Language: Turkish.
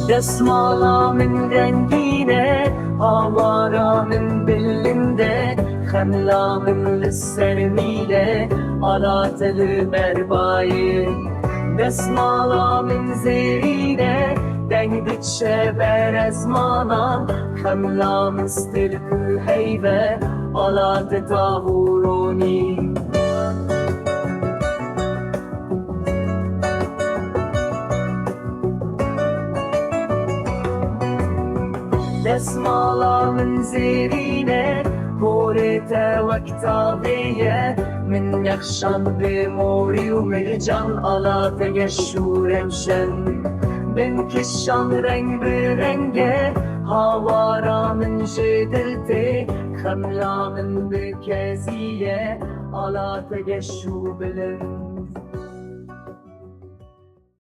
Desmala min rengine, avara min bellinde, Xemla min lissermile, ala teli merbayi. Desmala min zerine, dengdikçe berezmana, Xemla min stilkü heybe, ala tetahuruni. Desmala min zerine, Borete ve kitabiye, Min yakşan bi mori u mircan, Ala tegeşşur emşen. Bin kişan renk bi renge, Havara min şedilti, Xemla min bi keziye, Ala tegeşşur bilin.